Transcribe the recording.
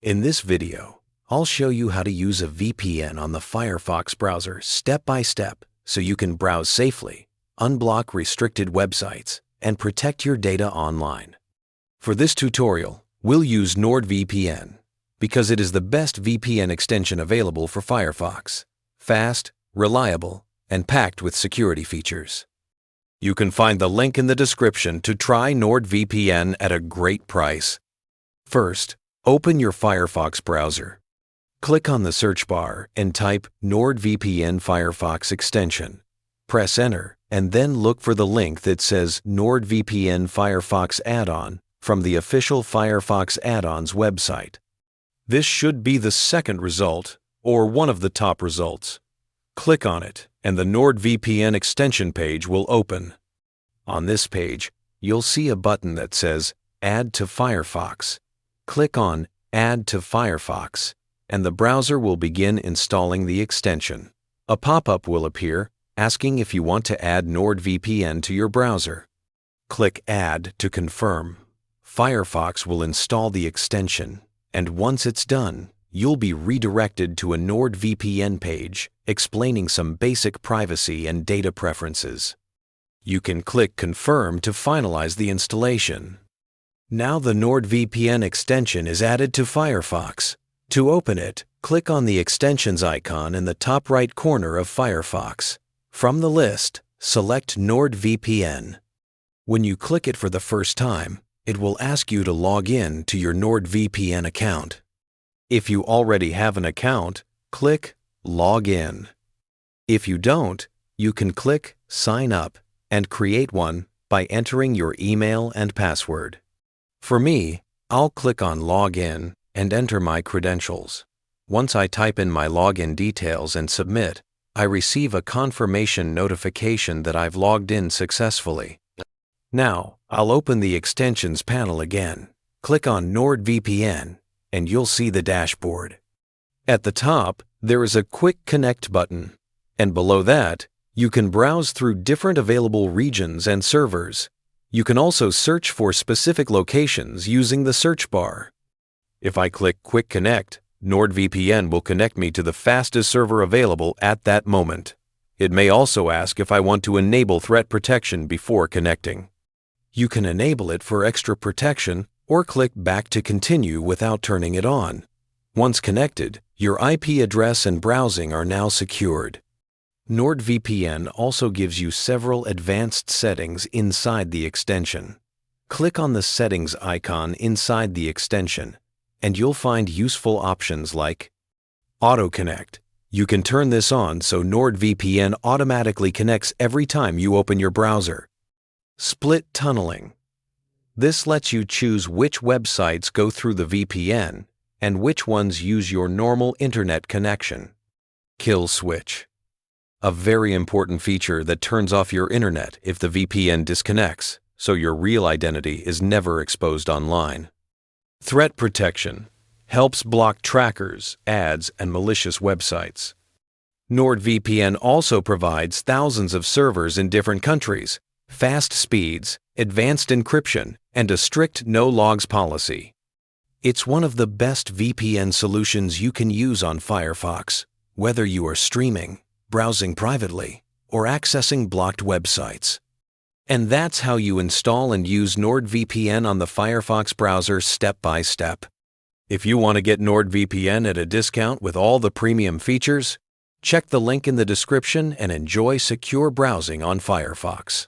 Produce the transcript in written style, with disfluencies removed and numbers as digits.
In this video, I'll show you how to use a VPN on the Firefox browser step by step so you can browse safely, unblock restricted websites, and protect your data online. For this tutorial, we'll use NordVPN because it is the best VPN extension available for Firefox. Fast, reliable, and packed with security features. You can find the link in the description to try NordVPN at a great price. First, open your Firefox browser. Click on the search bar and type NordVPN Firefox extension. Press Enter and then look for the link that says NordVPN Firefox add-on from the official Firefox add-ons website. This should be the second result or one of the top results. Click on it and the NordVPN extension page will open. On this page, you'll see a button that says Add to Firefox. Click on Add to Firefox, and the browser will begin installing the extension. A pop-up will appear asking if you want to add NordVPN to your browser. Click Add to confirm. Firefox will install the extension, and once it's done, you'll be redirected to a NordVPN page explaining some basic privacy and data preferences. You can click Confirm to finalize the installation. Now the NordVPN extension is added to Firefox. To open it, click on the extensions icon in the top right corner of Firefox. From the list, select NordVPN. When you click it for the first time, it will ask you to log in to your NordVPN account. If you already have an account, click Log In. If you don't, you can click Sign Up and create one by entering your email and password. For me, I'll click on Log In and enter my credentials. Once I type in my login details and submit, I receive a confirmation notification that I've logged in successfully. Now, I'll open the Extensions panel again. Click on NordVPN, and you'll see the dashboard. At the top, there is a Quick Connect button, and below that, you can browse through different available regions and servers. You can also search for specific locations using the search bar. If I click Quick Connect, NordVPN will connect me to the fastest server available at that moment. It may also ask if I want to enable threat protection before connecting. You can enable it for extra protection or click Back to continue without turning it on. Once connected, your IP address and browsing are now secured. NordVPN also gives you several advanced settings inside the extension. Click on the Settings icon inside the extension, and you'll find useful options like Auto Connect. You can turn this on so NordVPN automatically connects every time you open your browser. Split Tunneling. This lets you choose which websites go through the VPN and which ones use your normal internet connection. Kill Switch. A very important feature that turns off your internet if the VPN disconnects, so your real identity is never exposed online. Threat Protection helps block trackers, ads, and malicious websites. NordVPN also provides thousands of servers in different countries, fast speeds, advanced encryption, and a strict no-logs policy. It's one of the best VPN solutions you can use on Firefox, whether you are streaming, browsing privately, or accessing blocked websites. And that's how you install and use NordVPN on the Firefox browser step by step. If you want to get NordVPN at a discount with all the premium features, check the link in the description and enjoy secure browsing on Firefox.